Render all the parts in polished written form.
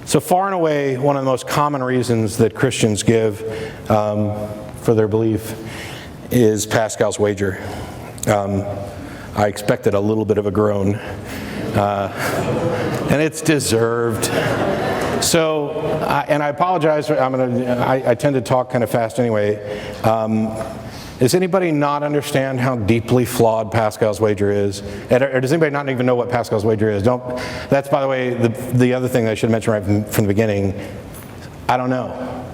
So far and away, one of the most common reasons that Christians give for their belief is Pascal's wager. I expected a little bit of a groan, and it's deserved. So, and I apologize, I tend to talk kind of fast anyway. Does anybody not understand how deeply flawed Pascal's wager is? Or does anybody not even know what Pascal's wager is? That's, by the way, the other thing that I should mention right from the beginning. I don't know.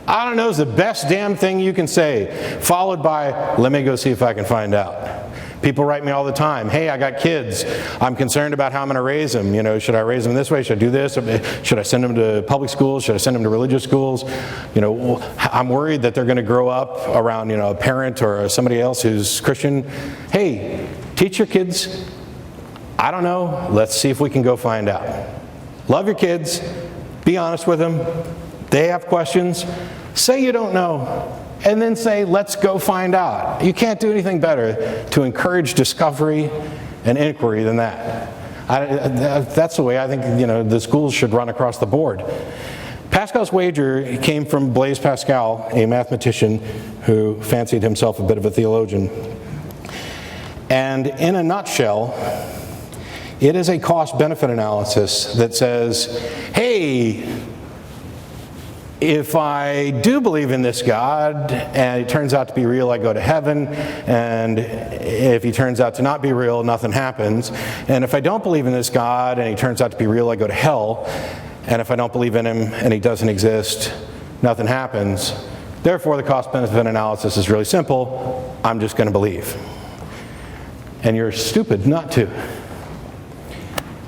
I don't know is the best damn thing you can say, followed by, let me go see if I can find out. People write me all the time, hey, I got kids. I'm concerned about how I'm going to raise them. You know, should I raise them this way? Should I do this? Should I send them to public schools? Should I send them to religious schools? You know, I'm worried that they're going to grow up around, a parent or somebody else who's Christian. Hey, teach your kids. I don't know. Let's see if we can go find out. Love your kids. Be honest with them. They have questions. Say you don't know. And then say, let's go find out. You can't do anything better to encourage discovery and inquiry than that. That's the way I think, the schools should run across the board. Pascal's wager came from Blaise Pascal, a mathematician who fancied himself a bit of a theologian. And in a nutshell, it is a cost-benefit analysis that says, hey, if I do believe in this God, and it turns out to be real, I go to heaven, and if he turns out to not be real, nothing happens. And if I don't believe in this God, and he turns out to be real, I go to hell. And if I don't believe in him, and he doesn't exist, nothing happens. Therefore, the cost-benefit analysis is really simple. I'm just going to believe. And you're stupid not to.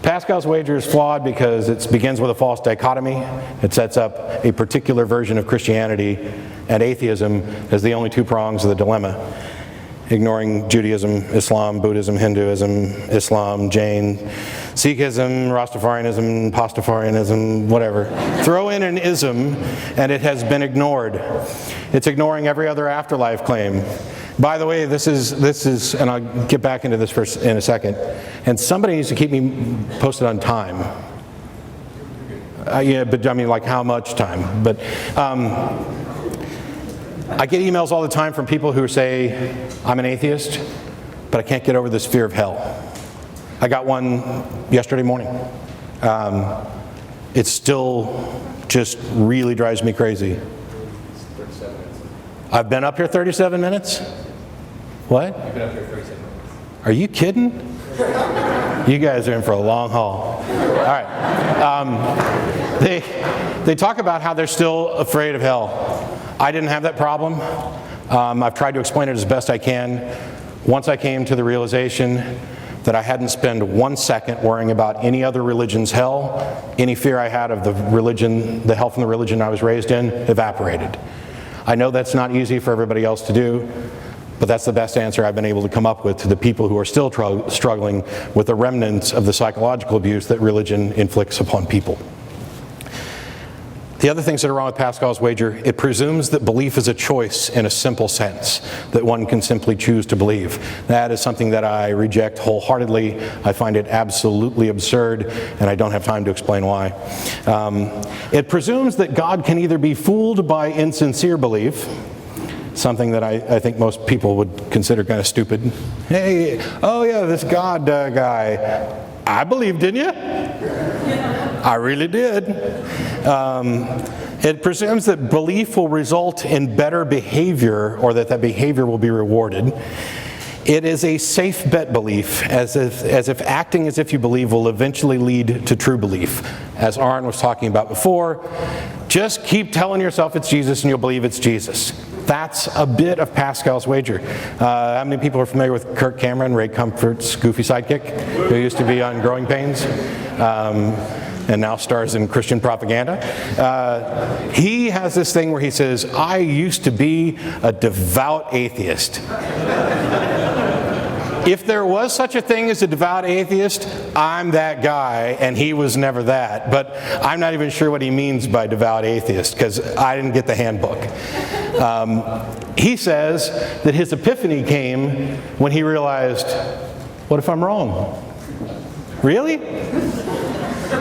Pascal's wager is flawed because it begins with a false dichotomy. It sets up a particular version of Christianity and atheism as the only two prongs of the dilemma, ignoring Judaism, Islam, Buddhism, Hinduism, Islam, Jain, Sikhism, Rastafarianism, Pastafarianism, whatever. Throw in an ism and it has been ignored. It's ignoring every other afterlife claim. By the way, this is, and I'll get back into this in a second, and somebody needs to keep me posted on time. Yeah, but I mean, like how much time? But I get emails all the time from people who say, I'm an atheist, but I can't get over this fear of hell. I got one yesterday morning. It still just really drives me crazy. I've been up here 37 minutes? What? You've been up here 37 minutes. Are you kidding? You guys are in for a long haul. All right. They talk about how they're still afraid of hell. I didn't have that problem. I've tried to explain it as best I can. Once I came to the realization that I hadn't spent 1 second worrying about any other religion's hell, any fear I had of the hell from the religion I was raised in evaporated. I know that's not easy for everybody else to do, but that's the best answer I've been able to come up with to the people who are still struggling with the remnants of the psychological abuse that religion inflicts upon people. The other things that are wrong with Pascal's wager, it presumes that belief is a choice in a simple sense, that one can simply choose to believe. That is something that I reject wholeheartedly. I find it absolutely absurd, and I don't have time to explain why. It presumes that God can either be fooled by insincere belief, something that I think most people would consider kind of stupid. Hey, oh yeah, this God guy, I believed, didn't you? I really did. It presumes that belief will result in better behavior, or that behavior will be rewarded. It is a safe bet belief, as if acting as if you believe will eventually lead to true belief. As Aaron was talking about before, just keep telling yourself it's Jesus and you'll believe it's Jesus. That's a bit of Pascal's wager. How many people are familiar with Kirk Cameron, Ray Comfort's goofy sidekick, who used to be on Growing Pains? And now stars in Christian propaganda. He has this thing where he says, I used to be a devout atheist. If there was such a thing as a devout atheist, I'm that guy, and he was never that. But I'm not even sure what he means by devout atheist, because I didn't get the handbook. He says that his epiphany came when he realized, what if I'm wrong? Really?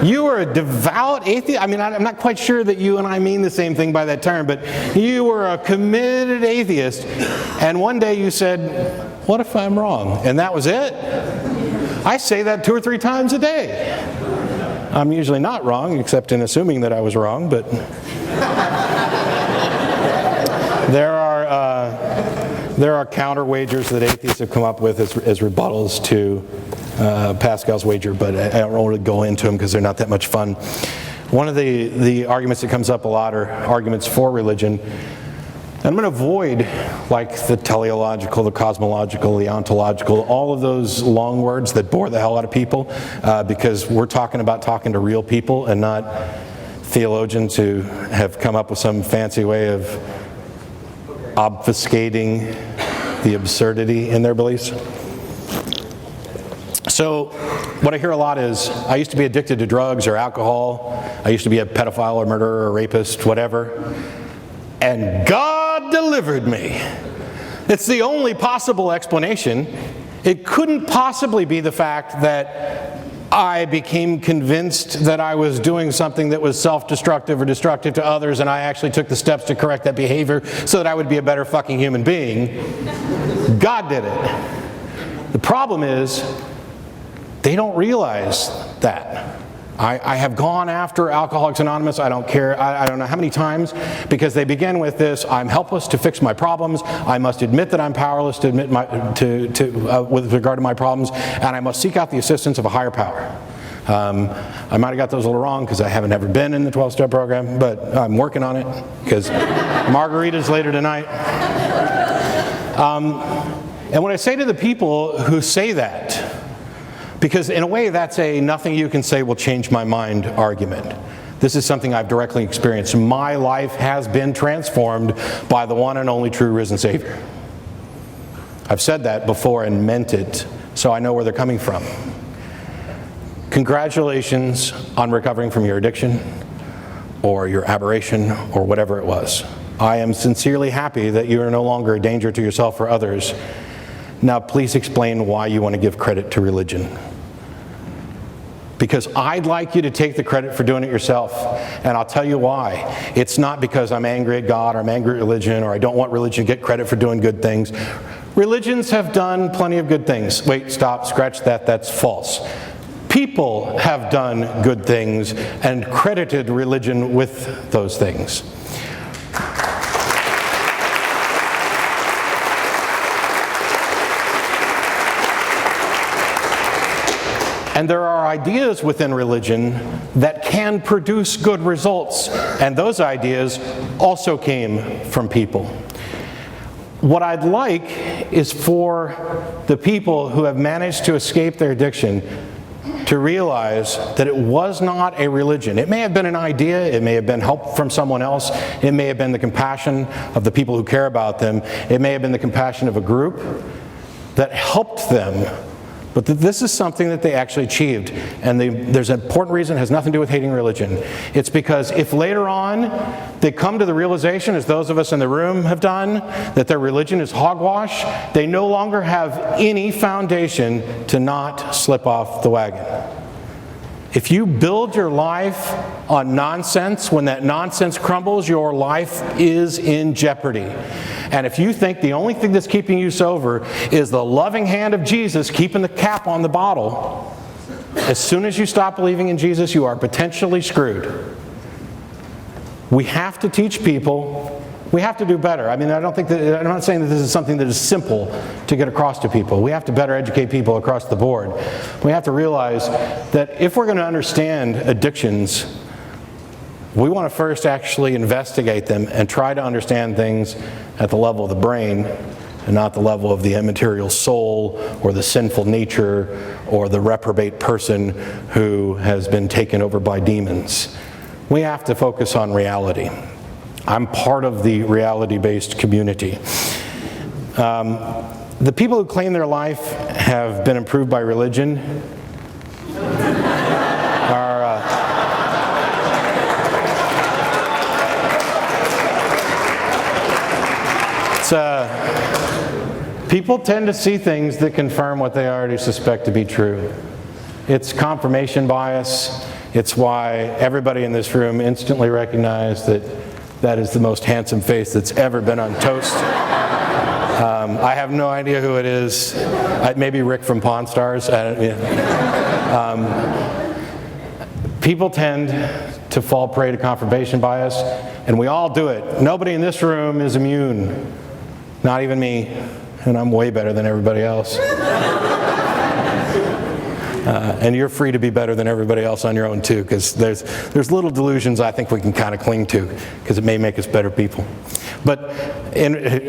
You were a devout atheist. I mean, I'm not quite sure that you and I mean the same thing by that term, but you were a committed atheist. And one day you said, what if I'm wrong? And that was it. I say that 2 or 3 times a day. I'm usually not wrong, except in assuming that I was wrong, but there are counter wagers that atheists have come up with as rebuttals to Pascal's wager, but I don't really go into them because they're not that much fun. One of the arguments that comes up a lot are arguments for religion. I'm going to avoid like the teleological, the cosmological, the ontological, all of those long words that bore the hell out of people, because we're talking to real people and not theologians who have come up with some fancy way of obfuscating the absurdity in their beliefs. So what I hear a lot is, I used to be addicted to drugs or alcohol, I used to be a pedophile or murderer or rapist, whatever, and God delivered me. It's the only possible explanation. It couldn't possibly be the fact that I became convinced that I was doing something that was self-destructive or destructive to others, and I actually took the steps to correct that behavior so that I would be a better fucking human being. God did it. The problem is, they don't realize that. I have gone after Alcoholics Anonymous, I don't care, I don't know how many times, because they begin with this, I'm helpless to fix my problems, I must admit that I'm powerless to admit with regard to my problems, and I must seek out the assistance of a higher power. I might have got those a little wrong because I haven't ever been in the 12-step program, but I'm working on it, because margaritas later tonight. And what I say to the people who say that, because in a way that's a nothing you can say will change my mind argument. This is something I've directly experienced. My life has been transformed by the one and only true risen Savior. I've said that before and meant it, so I know where they're coming from. Congratulations on recovering from your addiction or your aberration or whatever it was. I am sincerely happy that you are no longer a danger to yourself or others. Now please explain why you want to give credit to religion. Because I'd like you to take the credit for doing it yourself, and I'll tell you why. It's not because I'm angry at God or I'm angry at religion or I don't want religion to get credit for doing good things. Religions have done plenty of good things. Wait, stop, scratch that, that's false. People have done good things and credited religion with those things. And there are ideas within religion that can produce good results, and those ideas also came from people. What I'd like is for the people who have managed to escape their addiction to realize that it was not a religion. It may have been an idea, it may have been help from someone else, it may have been the compassion of the people who care about them, it may have been the compassion of a group that helped them. But this is something that they actually achieved. And there's an important reason, it has nothing to do with hating religion. It's because if later on they come to the realization, as those of us in the room have done, that their religion is hogwash, they no longer have any foundation to not slip off the wagon. If you build your life on nonsense, when that nonsense crumbles, your life is in jeopardy. And if you think the only thing that's keeping you sober is the loving hand of Jesus keeping the cap on the bottle, as soon as you stop believing in Jesus, you are potentially screwed. We have to teach people, we have to do better. I mean, I'm not saying that this is something that is simple to get across to people. We have to better educate people across the board. We have to realize that if we're going to understand addictions, we want to first actually investigate them and try to understand things at the level of the brain and not the level of the immaterial soul or the sinful nature or the reprobate person who has been taken over by demons. We have to focus on reality. I'm part of the reality-based community. The people who claim their life have been improved by religion are people tend to see things that confirm what they already suspect to be true. It's confirmation bias. It's why everybody in this room instantly recognized that that is the most handsome face that's ever been on toast. I have no idea who it is. Maybe Rick from Pawn Stars. People tend to fall prey to confirmation bias, and we all do it. Nobody in this room is immune. Not even me, and I'm way better than everybody else. And you're free to be better than everybody else on your own too, because there's little delusions I think we can kind of cling to, because it may make us better people. But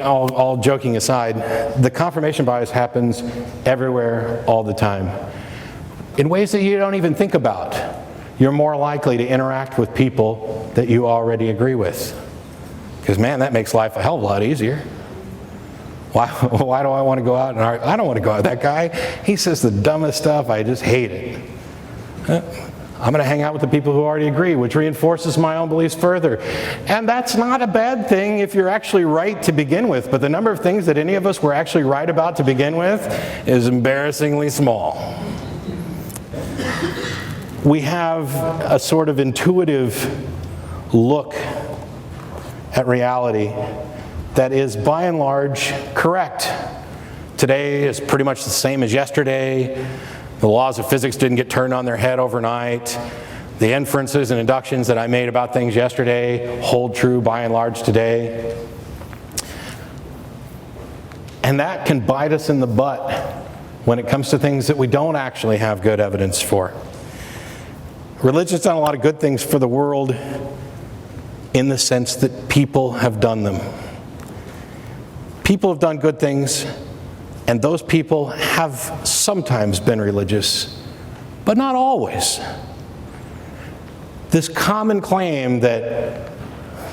all joking aside, the confirmation bias happens everywhere all the time, in ways that you don't even think about. You're more likely to interact with people that you already agree with, because man, that makes life a hell of a lot easier. Why do I want to go out and argue? I don't want to go out with that guy. He says the dumbest stuff. I just hate it. I'm going to hang out with the people who already agree, which reinforces my own beliefs further. And that's not a bad thing if you're actually right to begin with. But the number of things that any of us were actually right about to begin with is embarrassingly small. We have a sort of intuitive look at reality that is by and large correct. Today is pretty much the same as yesterday. The laws of physics didn't get turned on their head overnight. The inferences and inductions that I made about things yesterday hold true by and large today. And that can bite us in the butt when it comes to things that we don't actually have good evidence for. Religion's done a lot of good things for the world in the sense that people have done them. People have done good things, and those people have sometimes been religious, but not always. This common claim that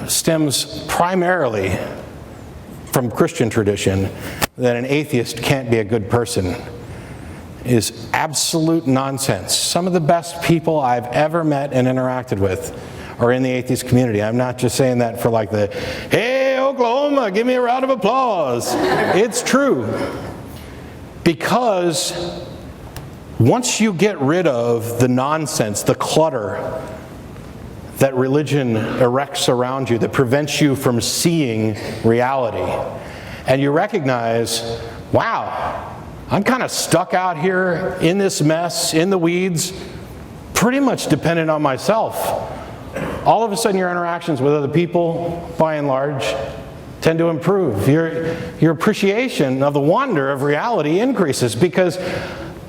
stems primarily from Christian tradition, that an atheist can't be a good person, is absolute nonsense. Some of the best people I've ever met and interacted with are in the atheist community. I'm not just saying that for like the, hey, Oklahoma, give me a round of applause. It's true. Because once you get rid of the nonsense, the clutter that religion erects around you that prevents you from seeing reality, and you recognize, wow, I'm kind of stuck out here in this mess, in the weeds, pretty much dependent on myself. All of a sudden your interactions with other people, by and large, tend to improve. Your appreciation of the wonder of reality increases, because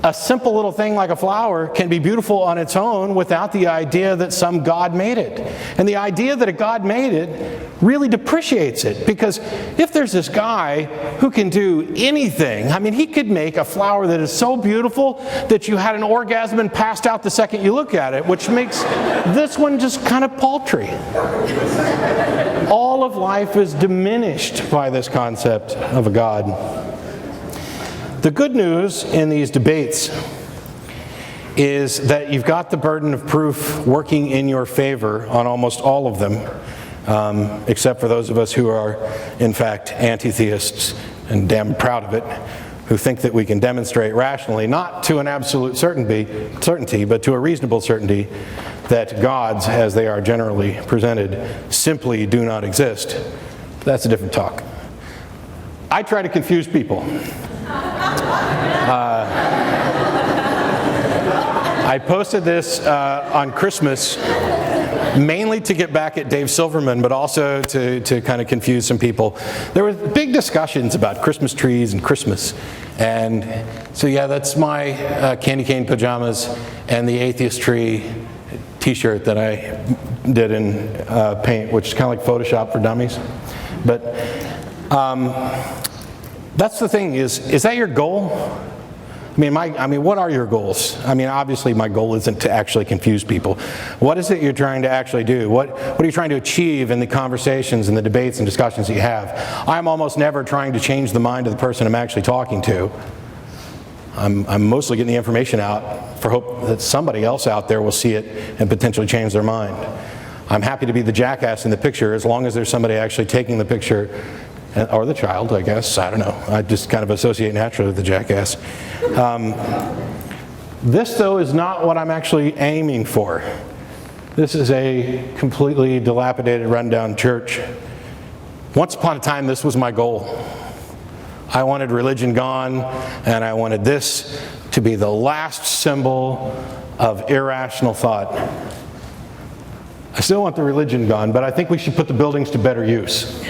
a simple little thing like a flower can be beautiful on its own without the idea that some God made it. And the idea that a God made it really depreciates it, because if there's this guy who can do anything, I mean, he could make a flower that is so beautiful that you had an orgasm and passed out the second you look at it, which makes this one just kind of paltry. All of life is diminished by this concept of a God. The good news in these debates is that you've got the burden of proof working in your favor on almost all of them, except for those of us who are, in fact, anti-theists and damn proud of it, who think that we can demonstrate rationally, not to an absolute certainty, but to a reasonable certainty, that gods, as they are generally presented, simply do not exist. But that's a different talk. I try to confuse people. I posted this on Christmas, mainly to get back at Dave Silverman, but also to kind of confuse some people. There were big discussions about Christmas trees and Christmas. And so yeah, that's my candy cane pajamas and the atheist tree t-shirt that I did in paint, which is kind of like Photoshop for dummies. But that's the thing, is that your goal? I mean, what are your goals? I mean, obviously my goal isn't to actually confuse people. What is it you're trying to actually do? What are you trying to achieve in the conversations and the debates and discussions that you have? I'm almost never trying to change the mind of the person I'm actually talking to. I'm mostly getting the information out for hope that somebody else out there will see it and potentially change their mind. I'm happy to be the jackass in the picture as long as there's somebody actually taking the picture, or the child, I guess. I don't know. I just kind of associate naturally with the jackass. This, though, is not what I'm actually aiming for. This is a completely dilapidated, rundown church. Once upon a time, this was my goal. I wanted religion gone, and I wanted this to be the last symbol of irrational thought. I still want the religion gone, but I think we should put the buildings to better use.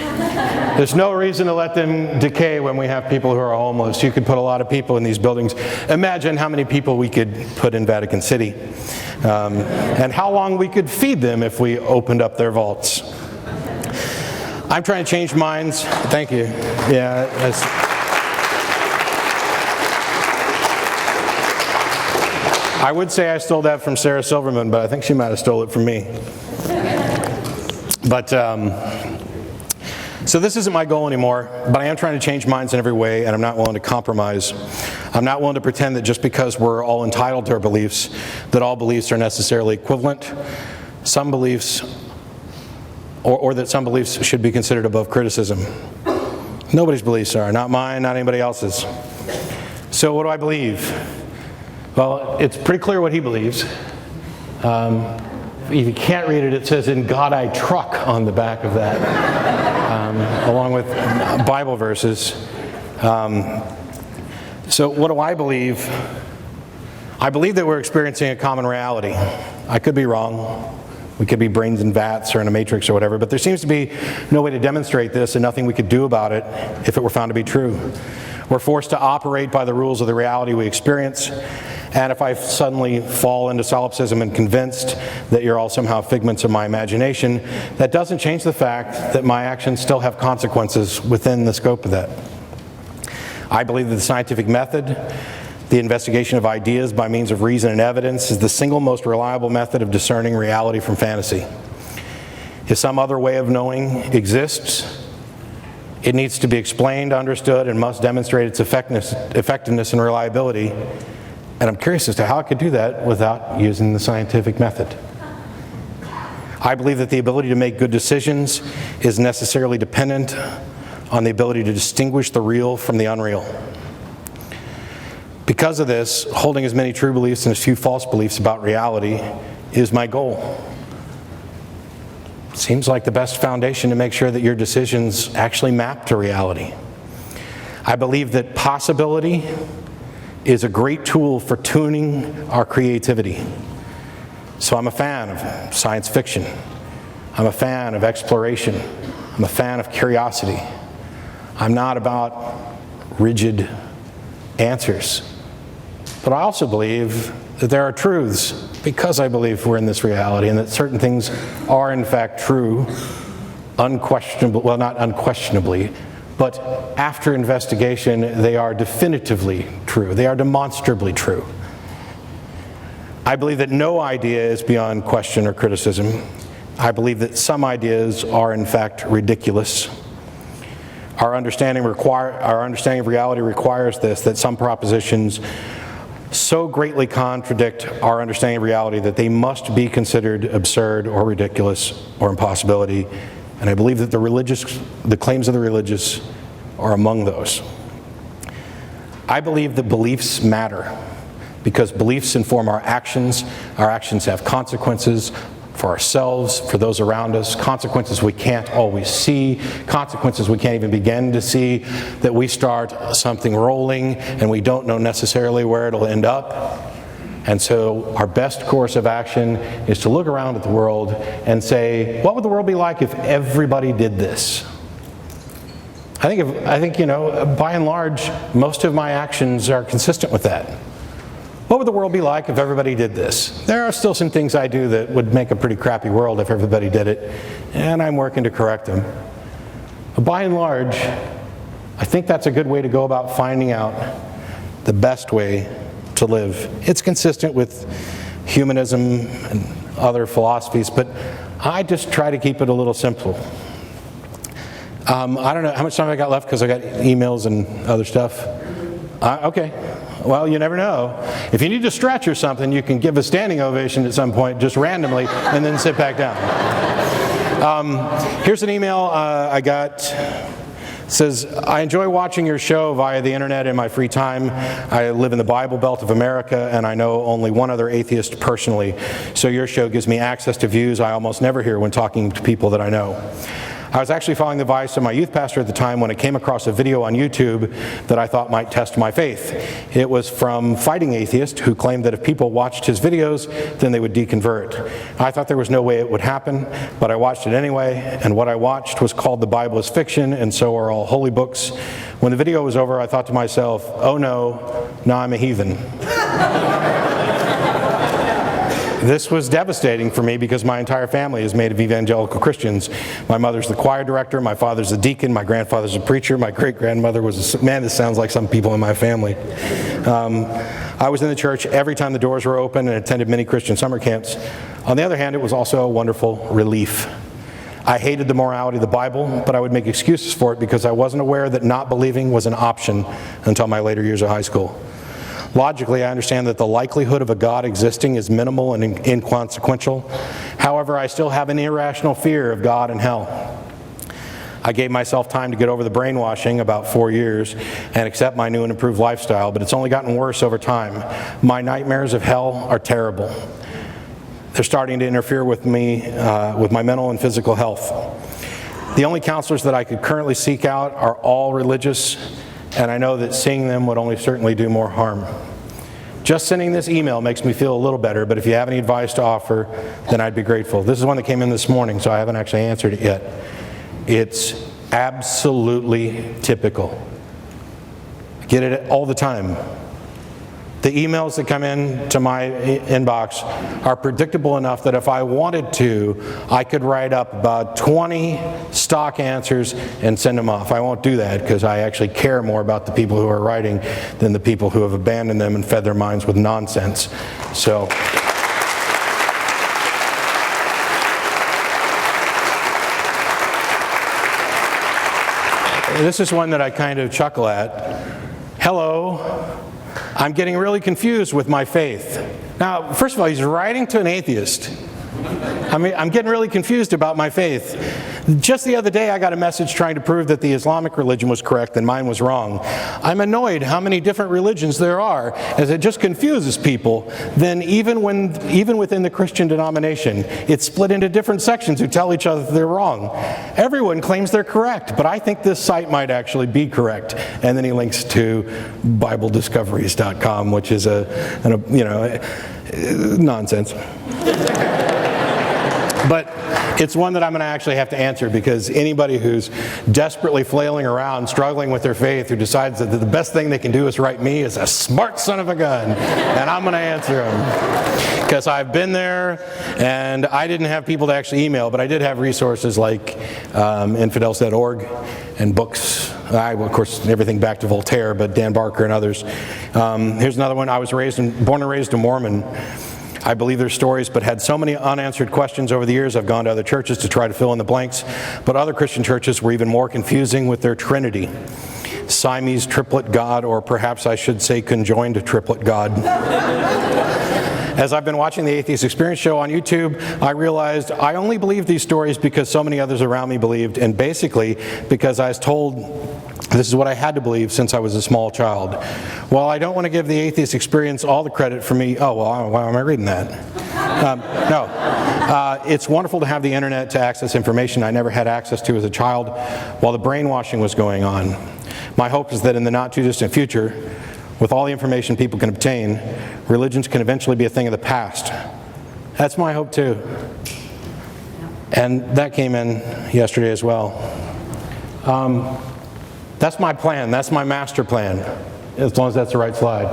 There's no reason to let them decay when we have people who are homeless. You could put a lot of people in these buildings. Imagine how many people we could put in Vatican City, and how long we could feed them if we opened up their vaults. I'm trying to change minds. Thank you. Yeah. I would say I stole that from Sarah Silverman, but I think she might have stole it from me. But so this isn't my goal anymore, but I am trying to change minds in every way, and I'm not willing to compromise. I'm not willing to pretend that just because we're all entitled to our beliefs, that all beliefs are necessarily equivalent. Some beliefs, or that some beliefs should be considered above criticism. Nobody's beliefs are, not mine, not anybody else's. So what do I believe? Well, it's pretty clear what he believes. If you can't read it, it says, "In God I truck" on the back of that, along with Bible verses. So what do I believe? I believe that we're experiencing a common reality. I could be wrong. We could be brains in vats or in a matrix or whatever, but there seems to be no way to demonstrate this and nothing we could do about it if it were found to be true. We're forced to operate by the rules of the reality we experience, and if I suddenly fall into solipsism and convinced that you're all somehow figments of my imagination, that doesn't change the fact that my actions still have consequences within the scope of that. I believe that the scientific method, the investigation of ideas by means of reason and evidence, is the single most reliable method of discerning reality from fantasy. If some other way of knowing exists, it needs to be explained, understood, and must demonstrate its effectiveness and reliability. And I'm curious as to how it could do that without using the scientific method. I believe that the ability to make good decisions is necessarily dependent on the ability to distinguish the real from the unreal. Because of this, holding as many true beliefs and as few false beliefs about reality is my goal. Seems like the best foundation to make sure that your decisions actually map to reality. I believe that possibility is a great tool for tuning our creativity. So I'm a fan of science fiction. I'm a fan of exploration. I'm a fan of curiosity. I'm not about rigid answers. But I also believe that there are truths, because I believe we're in this reality, and that certain things are in fact true, unquestionable, well, not unquestionably, but after investigation, they are definitively true. They are demonstrably true. I believe that no idea is beyond question or criticism. I believe that some ideas are in fact ridiculous. Our understanding of reality requires this, that some propositions so greatly contradict our understanding of reality that they must be considered absurd or ridiculous or impossibility. And I believe that the claims of the religious are among those. I believe that beliefs matter because beliefs inform our actions. Our actions have consequences for ourselves, for those around us, consequences we can't always see, consequences we can't even begin to see, that we start something rolling and we don't know necessarily where it'll end up. And so our best course of action is to look around at the world and say, what would the world be like if everybody did this? I think by and large, most of my actions are consistent with that. What would the world be like if everybody did this? There are still some things I do that would make a pretty crappy world if everybody did it, and I'm working to correct them. But by and large, I think that's a good way to go about finding out the best way to live. It's consistent with humanism and other philosophies, but I just try to keep it a little simple. I don't know how much time I got left because I got emails and other stuff. Okay. Well, you never know. If you need to stretch or something, you can give a standing ovation at some point, just randomly, and then sit back down. Here's an email I got says, I enjoy watching your show via the internet in my free time. I live in the Bible Belt of America, and I know only one other atheist personally, so your show gives me access to views I almost never hear when talking to people that I know. I was actually following the advice of my youth pastor at the time when I came across a video on YouTube that I thought might test my faith. It was from Fighting Atheist, who claimed that if people watched his videos, then they would deconvert. I thought there was no way it would happen, but I watched it anyway, and what I watched was called The Bible is Fiction, and so are all holy books. When the video was over, I thought to myself, oh no, now I'm a heathen. This was devastating for me because my entire family is made of evangelical Christians. My mother's the choir director, my father's a deacon, my grandfather's a preacher, my great-grandmother was a... Man, this sounds like some people in my family. I was in the church every time the doors were open and attended many Christian summer camps. On the other hand, it was also a wonderful relief. I hated the morality of the Bible, but I would make excuses for it because I wasn't aware that not believing was an option until my later years of high school. Logically, I understand that the likelihood of a God existing is minimal and inconsequential. However, I still have an irrational fear of God and hell. I gave myself time to get over the brainwashing, about 4 years, and accept my new and improved lifestyle, but it's only gotten worse over time. My nightmares of hell are terrible. They're starting to interfere with me, with my mental and physical health. The only counselors that I could currently seek out are all religious, and I know that seeing them would only certainly do more harm. Just sending this email makes me feel a little better, but if you have any advice to offer, then I'd be grateful. This is one that came in this morning, so I haven't actually answered it yet. It's absolutely typical. I get it all the time. The emails that come in to my inbox are predictable enough that if I wanted to, I could write up about 20 stock answers and send them off. I won't do that because I actually care more about the people who are writing than the people who have abandoned them and fed their minds with nonsense. So. This is one that I kind of chuckle at. Hello. I'm getting really confused with my faith. Now, first of all, he's writing to an atheist. I'm getting really confused about my faith. Just the other day, I got a message trying to prove that the Islamic religion was correct and mine was wrong. I'm annoyed how many different religions there are, as it just confuses people. Then even within the Christian denomination, it's split into different sections who tell each other they're wrong. Everyone claims they're correct, but I think this site might actually be correct. And then he links to BibleDiscoveries.com, which is nonsense. But it's one that I'm going to actually have to answer, because anybody who's desperately flailing around, struggling with their faith, who decides that the best thing they can do is write me, is a smart son of a gun. And I'm going to answer them. Because I've been there, and I didn't have people to actually email, but I did have resources like infidels.org and books. Of course, everything back to Voltaire, but Dan Barker and others. Here's another one. I was born and raised a Mormon. I believe their stories, but had so many unanswered questions over the years. I've gone to other churches to try to fill in the blanks, but other Christian churches were even more confusing with their Trinity. Siamese triplet God, or perhaps I should say conjoined triplet God. As I've been watching the Atheist Experience show on YouTube, I realized I only believed these stories because so many others around me believed, and basically because I was told this is what I had to believe since I was a small child. While I don't want to give the Atheist Experience all the credit for me, why am I reading that? It's wonderful to have the internet to access information I never had access to as a child while the brainwashing was going on. My hope is that in the not too distant future, with all the information people can obtain, religions can eventually be a thing of the past. That's my hope too. And that came in yesterday as well. That's my plan. That's my master plan, as long as that's the right slide.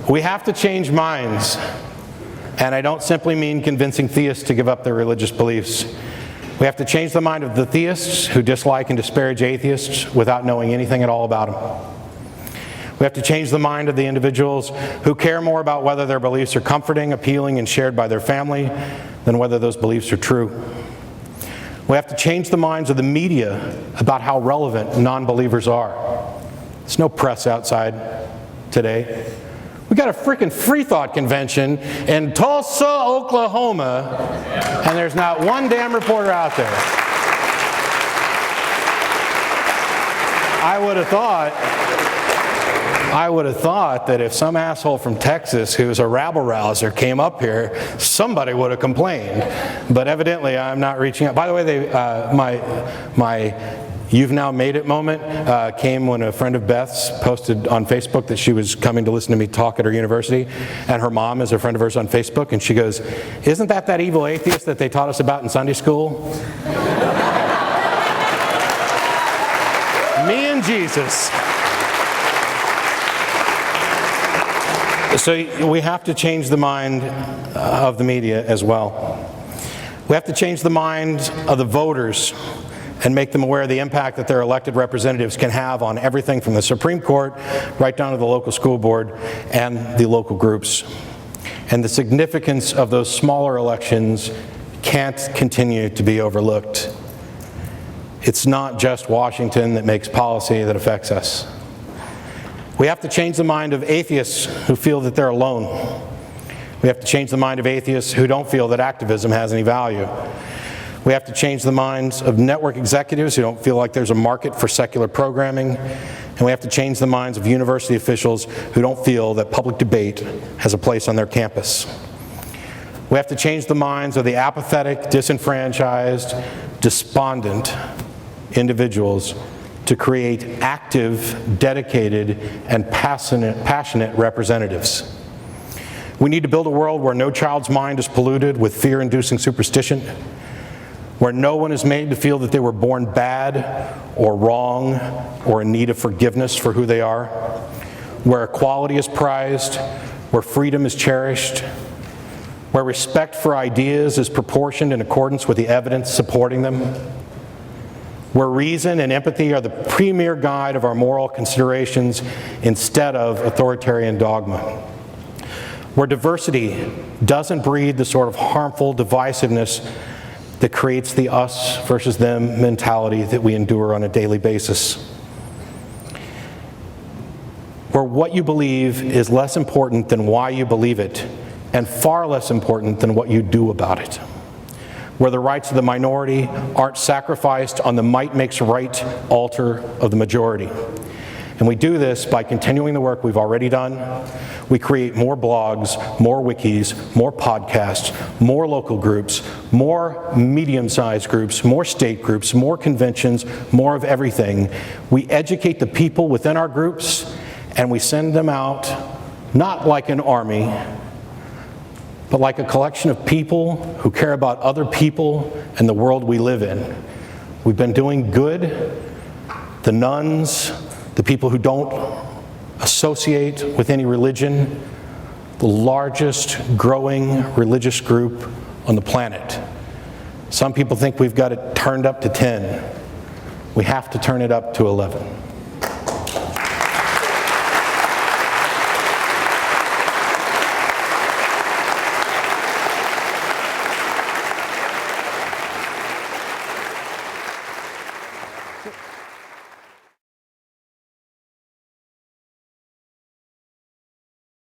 We have to change minds, and I don't simply mean convincing theists to give up their religious beliefs. We have to change the mind of the theists who dislike and disparage atheists without knowing anything at all about them. We have to change the mind of the individuals who care more about whether their beliefs are comforting, appealing, and shared by their family than whether those beliefs are true. We have to change the minds of the media about how relevant non-believers are. There's no press outside today. We got a freaking Freethought convention in Tulsa, Oklahoma, and there's not one damn reporter out there. I would have thought that if some asshole from Texas who's a rabble-rouser came up here, somebody would have complained. But evidently, I'm not reaching out. By the way, my "You've Now Made It" moment came when a friend of Beth's posted on Facebook that she was coming to listen to me talk at her university, and her mom is a friend of hers on Facebook, and she goes, "Isn't that evil atheist that they taught us about in Sunday school?" Me and Jesus. So we have to change the mind of the media as well. We have to change the mind of the voters and make them aware of the impact that their elected representatives can have on everything from the Supreme Court right down to the local school board and the local groups. And the significance of those smaller elections can't continue to be overlooked. It's not just Washington that makes policy that affects us. We have to change the mind of atheists who feel that they're alone. We have to change the mind of atheists who don't feel that activism has any value. We have to change the minds of network executives who don't feel like there's a market for secular programming. And we have to change the minds of university officials who don't feel that public debate has a place on their campus. We have to change the minds of the apathetic, disenfranchised, despondent individuals to create active, dedicated, and passionate representatives. We need to build a world where no child's mind is polluted with fear-inducing superstition, where no one is made to feel that they were born bad or wrong or in need of forgiveness for who they are, where equality is prized, where freedom is cherished, where respect for ideas is proportioned in accordance with the evidence supporting them, where reason and empathy are the premier guide of our moral considerations instead of authoritarian dogma, where diversity doesn't breed the sort of harmful divisiveness that creates the us versus them mentality that we endure on a daily basis, where what you believe is less important than why you believe it, and far less important than what you do about it, where the rights of the minority aren't sacrificed on the might makes right altar of the majority. And we do this by continuing the work we've already done. We create more blogs, more wikis, more podcasts, more local groups, more medium-sized groups, more state groups, more conventions, more of everything. We educate the people within our groups, and we send them out not like an army, but like a collection of people who care about other people and the world we live in. We've been doing good. The nuns, the people who don't associate with any religion, the largest growing religious group on the planet. Some people think we've got it turned up to 10. We have to turn it up to 11.